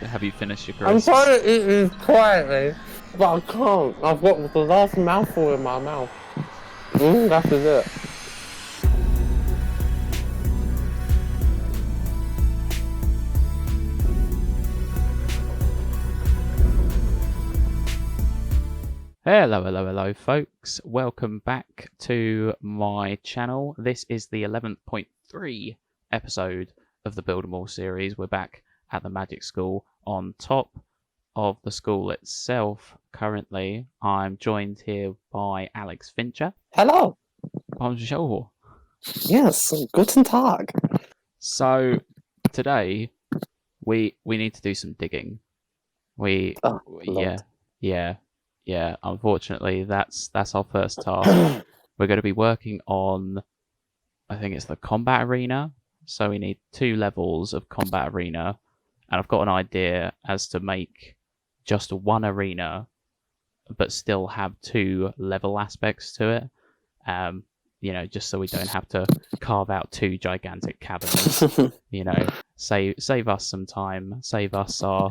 Have you finished your I'm crisps? trying to eat these quietly, but I can't. I've got the last mouthful in my mouth. That is it. Hello, folks. Welcome back to my channel. This is the 11.3 episode of the Build 'em All series. We're back at the Magic School on top of the school itself. Currently, I'm joined here by Alex Fincher. Hello. Bonjour. Yes, guten Tag. So, today, we need to do some digging. Oh, Yeah, Lord. yeah. Unfortunately, that's our first task. We're going to be working on, I think it's the combat arena. So we need 2 levels of combat arena, and I've got an idea as to make just one arena, but still have 2 level aspects to it. Just so we don't have to carve out 2 gigantic caverns. Save us some time, save us our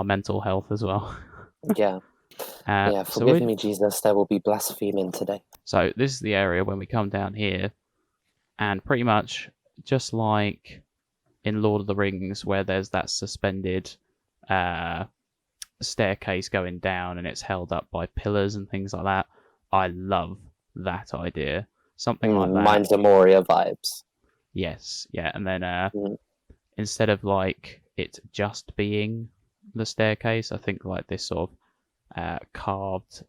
mental health as well. Yeah. Yeah, So forgive me, Jesus, there will be blaspheming today. So this is the area when we come down here, and pretty much just like in Lord of the Rings, where there's that suspended staircase going down and it's held up by pillars and things like that. I love that idea. Something like that. Mines of Moria vibes. Yes, yeah. And then instead of like it just being the staircase, I think like this sort of carved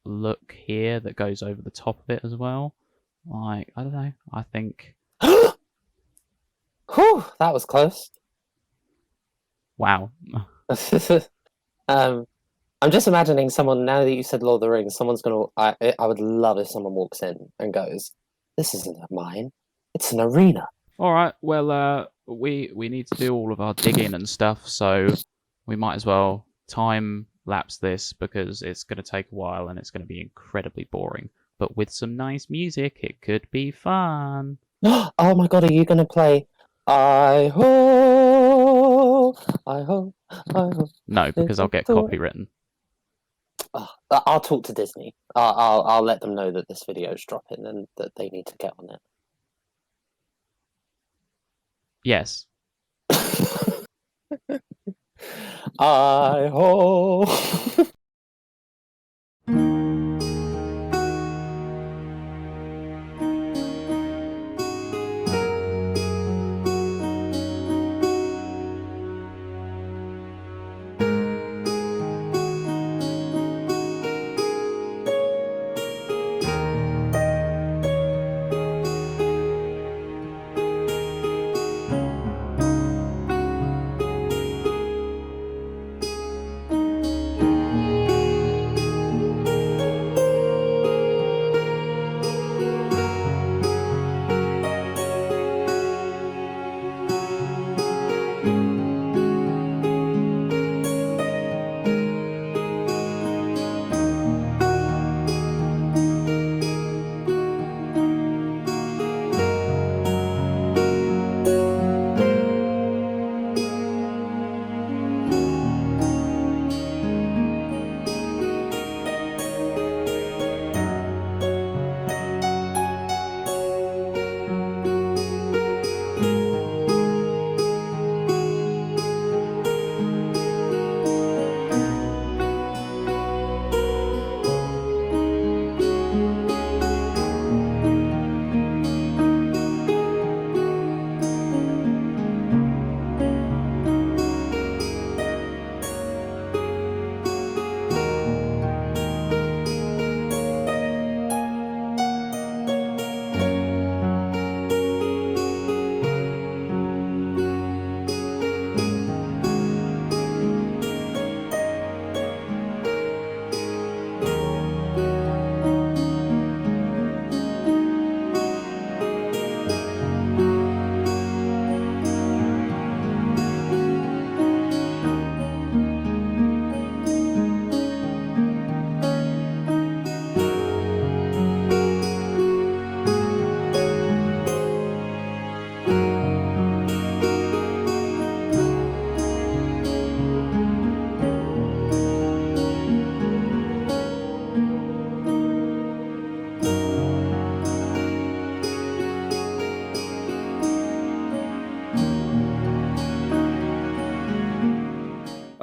look here that goes over the top of it as well. Like, I don't know. I think. Whew, that was close. Wow. I'm just imagining someone, now that you said Lord of the Rings, someone's gonna. I would love if someone walks in and goes, "This isn't a mine, it's an arena." All right. Well, we need to do all of our digging and stuff, so we might as well time lapse this because it's going to take a while and it's going to be incredibly boring. But with some nice music, it could be fun. Oh my god, are you gonna play I ho, I ho, I ho? No, because I'll get copywritten. I'll talk to Disney. I'll let them know that this video is dropping and that they need to get on it. Yes. I ho.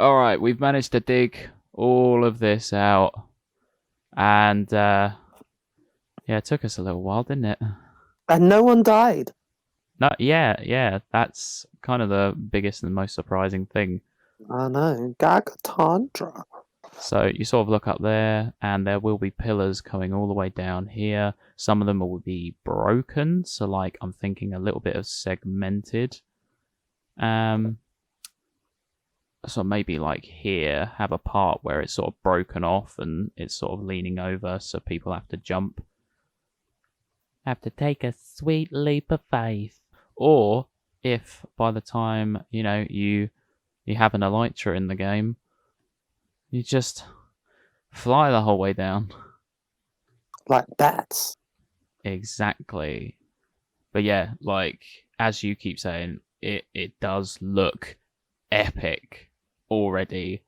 All right, we've managed to dig all of this out, and yeah, it took us a little while, didn't it? And no one died. No, yeah, that's kind of the biggest and most surprising thing. I know. Gagatandra. So you sort of look up there, and there will be pillars coming all the way down here. Some of them will be broken, so like I'm thinking a little bit of segmented. Um, so maybe like here, have a part where it's sort of broken off and it's sort of leaning over, so people have to jump. Have to take a sweet leap of faith. Or if by the time you have an elytra in the game, you just fly the whole way down. Like bats. Exactly. But yeah, like as you keep saying, it does look epic already.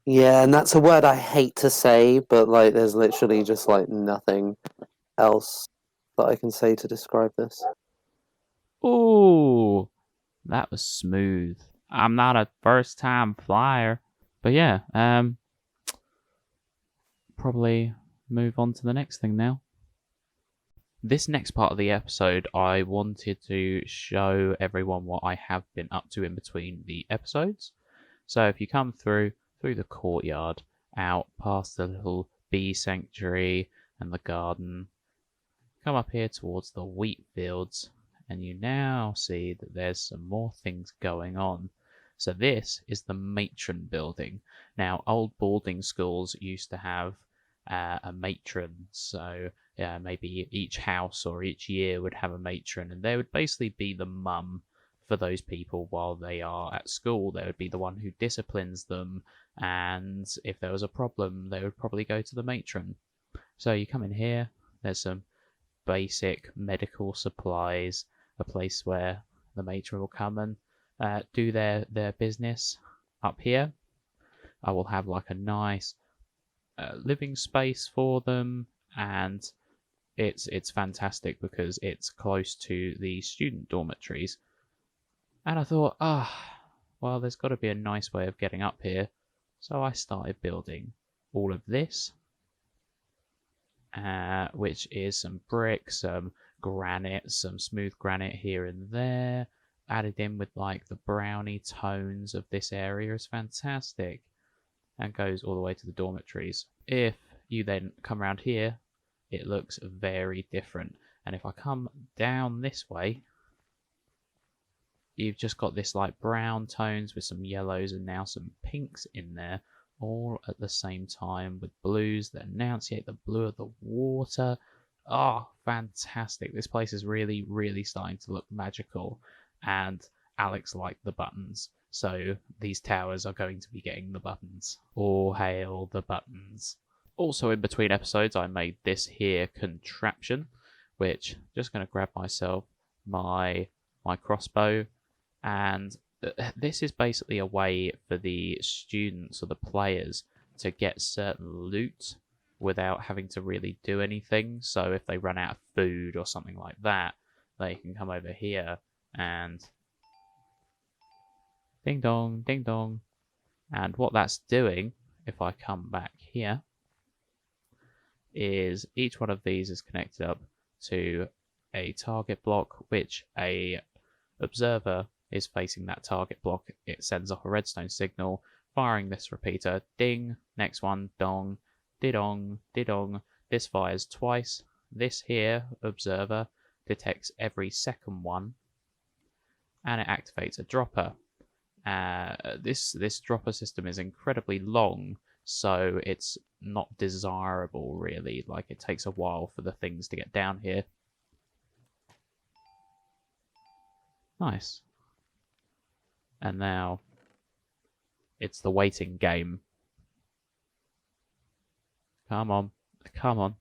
Yeah, and that's a word I hate to say, but like there's literally just like nothing else that I can say to describe this. Ooh, that was smooth. I'm not a first time flyer. But yeah, probably move on to the next thing now. This next part of the episode, I wanted to show everyone what I have been up to in between the episodes. So if you come through the courtyard, out past the little bee sanctuary and the garden, come up here towards the wheat fields, and you now see that there's some more things going on. So this is the matron building. Now, old boarding schools used to have a matron, so maybe each house or each year would have a matron, and they would basically be the mum for those people while they are at school. They would be the one who disciplines them, and if there was a problem, they would probably go to the matron. So you come in here, there's some basic medical supplies, a place where the matron will come and do their business. Up here, I will have like a nice living space for them, and it's fantastic because it's close to the student dormitories. And I thought, well, there's got to be a nice way of getting up here, so I started building all of this, which is some bricks, some granite, some smooth granite here and there, added in with like the browny tones of this area is fantastic, and goes all the way to the dormitories. If you then come around here, it looks very different. And if I come down this way, you've just got this like brown tones with some yellows and now some pinks in there, all at the same time with blues that enunciate the blue of the water. Oh, fantastic. This place is really, really starting to look magical. And Alex liked the buttons. So these towers are going to be getting the buttons. All hail the buttons. Also in between episodes, I made this here contraption, which just going to grab myself my crossbow, and this is basically a way for the students or the players to get certain loot without having to really do anything. So if they run out of food or something like that, they can come over here and ding dong, ding dong. And what that's doing, if I come back here, is each one of these is connected up to a target block, which a observer is facing that target block. It sends off a redstone signal, firing this repeater. Ding, next one, dong, didong, didong. This fires twice. This here, observer, detects every second one, and it activates a dropper. This dropper system is incredibly long, so it's not desirable really. Like, it takes a while for the things to get down here. Nice. And now it's the waiting game. Come on, come on.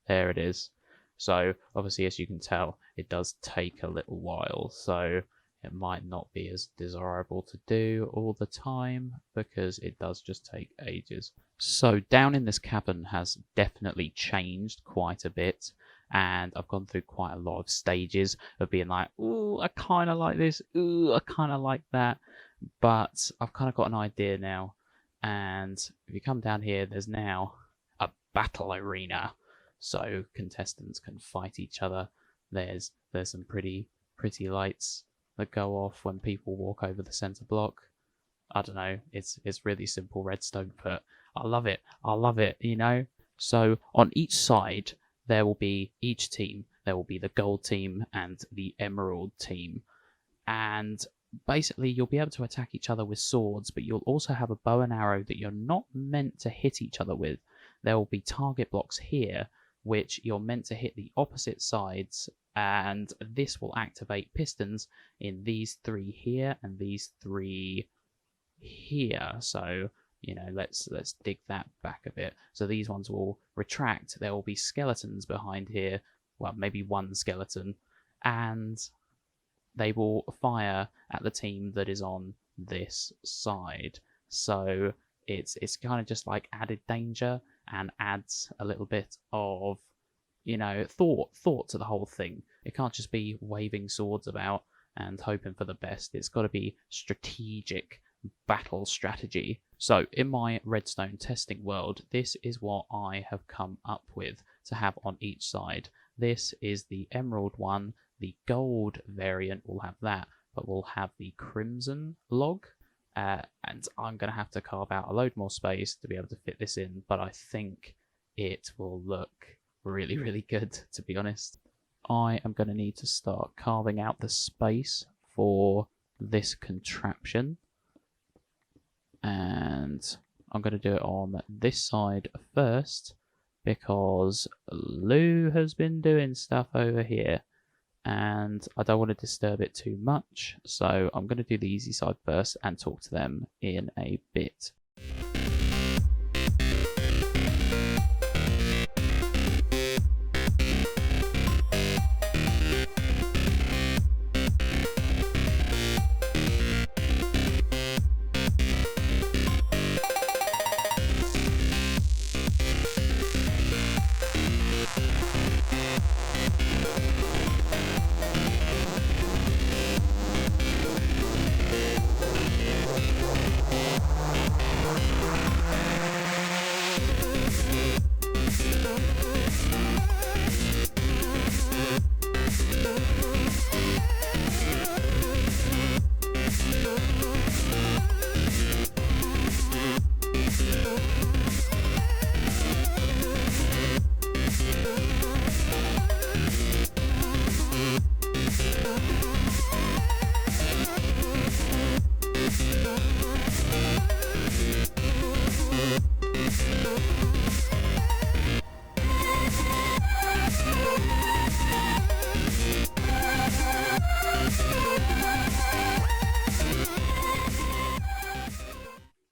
There it is. So obviously, as you can tell, it does take a little while, so it might not be as desirable to do all the time because it does just take ages. So down in this cabin has definitely changed quite a bit, and I've gone through quite a lot of stages of being like, ooh, I kind of like this, ooh, I kind of like that, but I've kind of got an idea now And if you come down here, there's now a battle arena, so contestants can fight each other. There's some pretty lights that go off when people walk over the center block. I don't know. It's really simple redstone, but I love it. I love it. So on each side there will be each team. There will be the gold team and the emerald team, and basically you'll be able to attack each other with swords, but you'll also have a bow and arrow that you're not meant to hit each other with. There will be target blocks here, which you're meant to hit the opposite sides, and this will activate pistons in these 3 here and these 3 here. So let's dig that back a bit. So these ones will retract. There will be skeletons behind here, well, maybe one skeleton, and they will fire at the team that is on this side. So it's kind of just like added danger and adds a little bit of thought to the whole thing. It can't just be waving swords about and hoping for the best. It's got to be strategic battle strategy. So in my redstone testing world, this is what I have come up with to have on each side. This is the emerald one. The gold variant will have that, but we'll have the crimson log. And I'm going to have to carve out a load more space to be able to fit this in, but I think it will look really, really good, to be honest. I am going to need to start carving out the space for this contraption. And I'm going to do it on this side first, because Lou has been doing stuff over here, and I don't want to disturb it too much, so I'm going to do the easy side first and talk to them in a bit.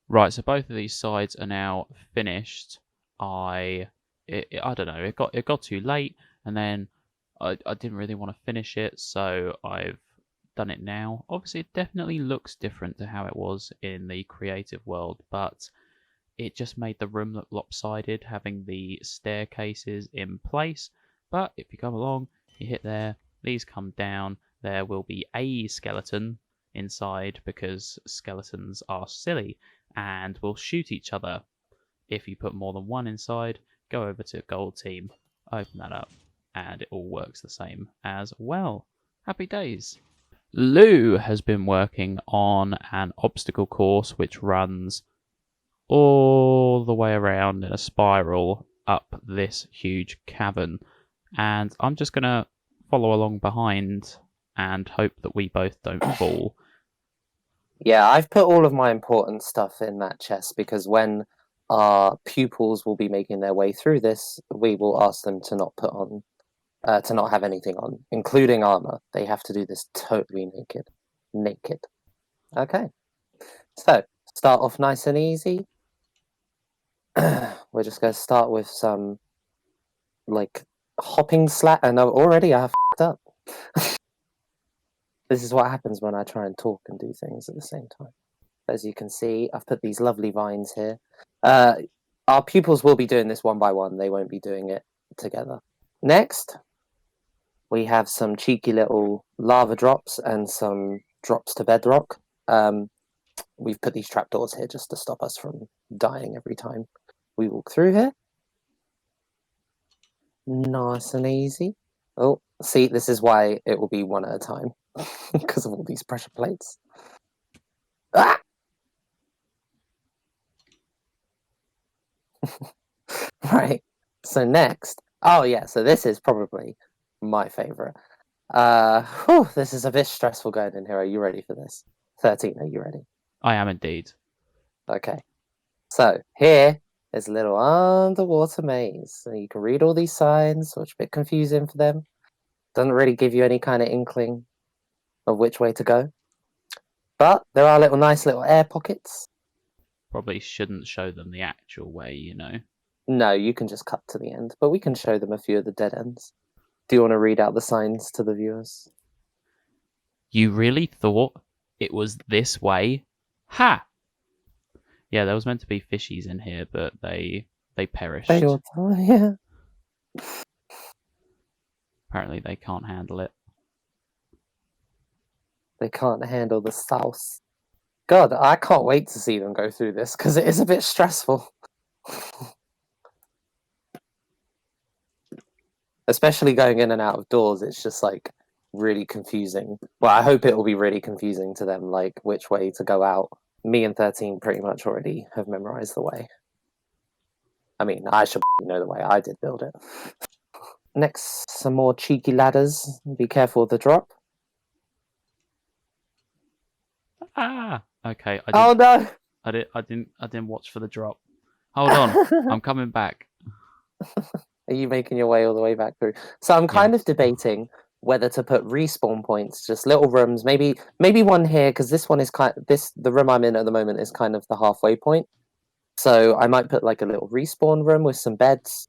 Right, so both of these sides are now finished. I don't know. It got too late, and then I didn't really want to finish it, so I've done it now. Obviously, it definitely looks different to how it was in the creative world, but it just made the room look lopsided, having the staircases in place. But if you come along, you hit there, these come down. There will be a skeleton inside, because skeletons are silly and will shoot each other. If you put more than one inside, go over to gold team, open that up, and it all works the same as well. Happy days. Lou has been working on an obstacle course which runs all the way around in a spiral up this huge cavern, and I'm just going to follow along behind and hope that we both don't fall. Yeah, I've put all of my important stuff in that chest, because when our pupils will be making their way through this, we will ask them to not put on, to not have anything on, including armor. They have to do this totally naked. Okay, so start off nice and easy. We're just going to start with some like hopping slack. And already I have f***ed up. This is what happens when I try and talk and do things at the same time. As you can see, I've put these lovely vines here. Our pupils will be doing this one by one. They won't be doing it together. Next, we have some cheeky little lava drops and some drops to bedrock. we've put these trapdoors here just to stop us from dying every time we walk through here. Nice and easy. Oh, see, this is why it will be one at a time because of all these pressure plates. Ah! Right. So next, oh yeah, so this is probably my favorite. This is a bit stressful going in here. Are you ready for this? 13, are you ready? I am indeed. Okay. So here is a little underwater maze. So you can read all these signs, which are a bit confusing for them. Doesn't really give you any kind of inkling of which way to go. But there are nice little air pockets. Probably shouldn't show them the actual way, you know. No, you can just cut to the end, but we can show them a few of the dead ends. Do you want to read out the signs to the viewers? You really thought it was this way? Ha! Yeah, there was meant to be fishies in here, but they perished. Yeah. Apparently they can't handle it. They can't handle the sauce. God, I can't wait to see them go through this because it is a bit stressful. Especially going in and out of doors, it's just like really confusing. Well, I hope it will be really confusing to them, like which way to go out. Me and 13 pretty much already have memorized the way. I mean, I should know the way. I did build it. Next, some more cheeky ladders. Be careful of the drop. Ah! Okay, Oh no! I didn't watch for the drop. Hold on, I'm coming back. Are you making your way all the way back through? So I'm kind of debating whether to put respawn points, just little rooms, maybe one here, because this one is the room I'm in at the moment is kind of the halfway point. So I might put like a little respawn room with some beds,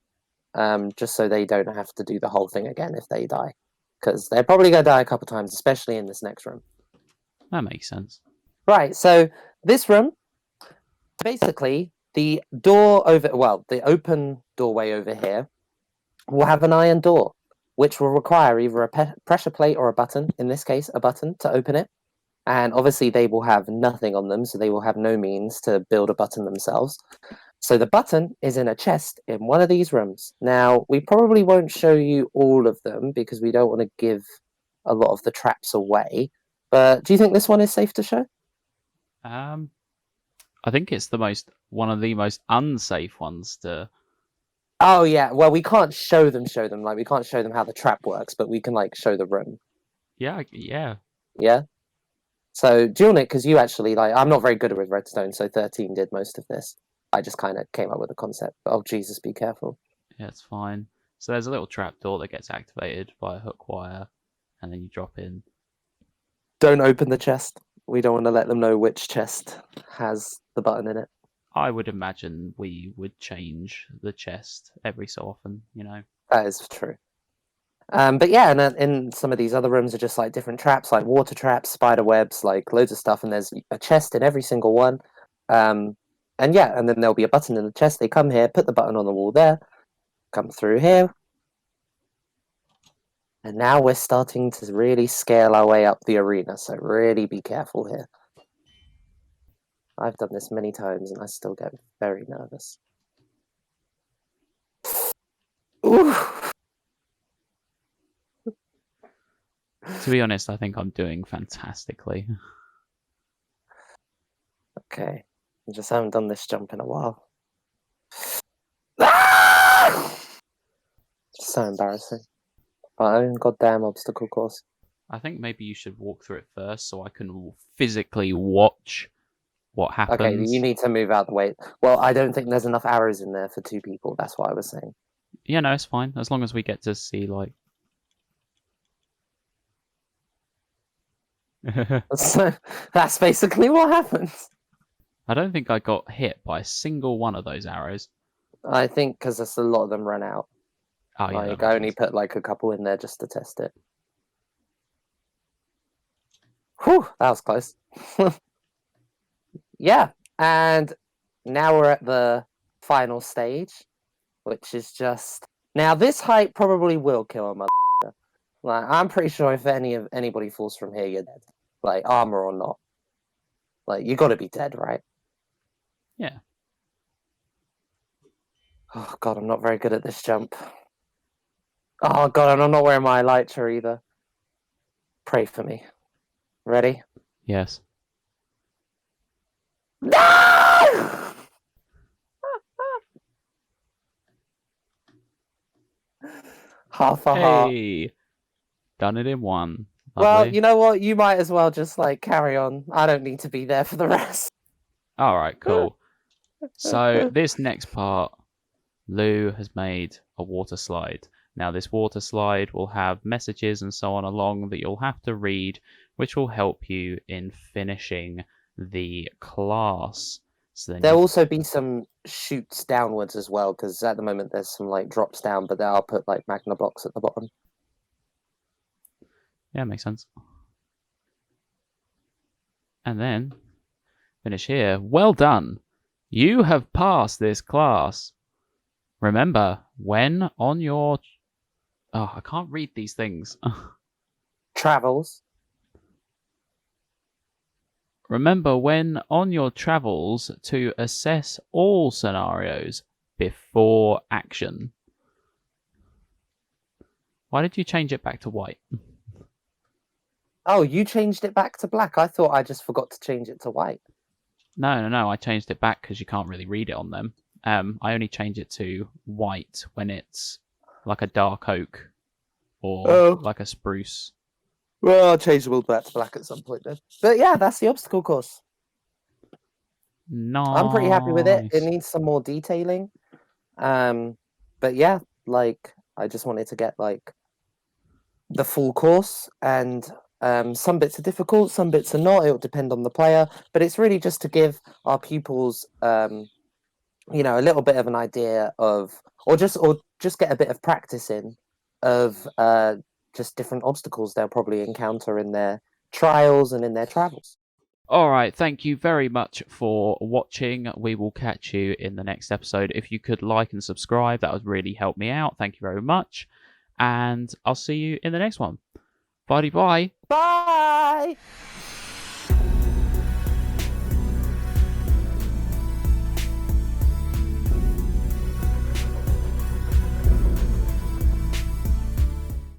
just so they don't have to do the whole thing again if they die, because they're probably gonna die a couple times, especially in this next room. That makes sense. Right. So this room, basically, the open doorway over here will have an iron door, which will require either a pressure plate or a button, in this case, a button to open it. And obviously they will have nothing on them, so they will have no means to build a button themselves. So the button is in a chest in one of these rooms. Now, we probably won't show you all of them because we don't want to give a lot of the traps away. But do you think this one is safe to show? I think it's one of the most unsafe ones to. Oh yeah, well we can't show them. Like we can't show them how the trap works, but we can like show the room. Yeah. Yeah. So do you want it? Because you actually like, I'm not very good with redstone, so 13 did most of this. I just kind of came up with a concept. Oh Jesus, be careful. Yeah, it's fine. So there's a little trap door that gets activated by a hook wire, and then you drop in. Don't open the chest. We don't want to let them know which chest has the button in it. I would imagine we would change the chest every so often, you know. That is true. But yeah, and in some of these other rooms are just like different traps, like water traps, spider webs, like loads of stuff, and there's a chest in every single one. And yeah, and then there'll be a button in the chest. They come here, put the button on the wall there, come through here. And now we're starting to really scale our way up the arena, so really be careful here. I've done this many times and I still get very nervous. Ooh. To be honest, I think I'm doing fantastically. Okay, I just haven't done this jump in a while. Ah! So embarrassing. My own goddamn obstacle course. I think maybe you should walk through it first so I can physically watch what happens. Okay, you need to move out the way. Well, I don't think there's enough arrows in there for 2 people. That's what I was saying. Yeah, no, it's fine. As long as we get to see, like... So, that's basically what happens. I don't think I got hit by a single one of those arrows. I think because a lot of them run out. Oh, yeah, like, I only put like a couple in there just to test it. Whew, that was close. Yeah, and now we're at the final stage, which is just... Now, this height probably will kill a motherfucker. Like, I'm pretty sure if anybody falls from here, you're dead. Like, armor or not. Like, you got to be dead, right? Yeah. Oh god, I'm not very good at this jump. Oh god, and I'm not wearing my elytra either. Pray for me. Ready? Yes. No! Half a heart. Hey, done it in one. Well, Lovely. you know what? You might as well just like carry on. I don't need to be there for the rest. All right, cool. So this next part, Lou has made a water slide. Now this water slide will have messages and so on along that you'll have to read, which will help you in finishing the class. So then There'll also be some shoots downwards as well, because at the moment there's some like drops down, but then I'll put like magna blocks at the bottom. Yeah, makes sense. And then finish here. Well done. You have passed this class. Remember, when on your... Oh, I can't read these things. Travels. Remember, when on your travels, to assess all scenarios before action. Why did you change it back to white? Oh, you changed it back to black. I thought I just forgot to change it to white. No. I changed it back because you can't really read it on them. I only change it to white when it's like a dark oak or like a spruce. Well, I'll change them all back to black at some point then. But yeah, that's the obstacle course. Nice. I'm pretty happy with it. It needs some more detailing. But yeah, like I just wanted to get like the full course, and some bits are difficult, some bits are not. It'll depend on the player, but it's really just to give our pupils you know, a little bit of an idea of, or just get a bit of practice in of just different obstacles they'll probably encounter in their trials and in their travels. All right, thank you very much for watching. We will catch you in the next episode. If you could like and subscribe, that would really help me out. Thank you very much. And I'll see you in the next one. Bye bye. Bye!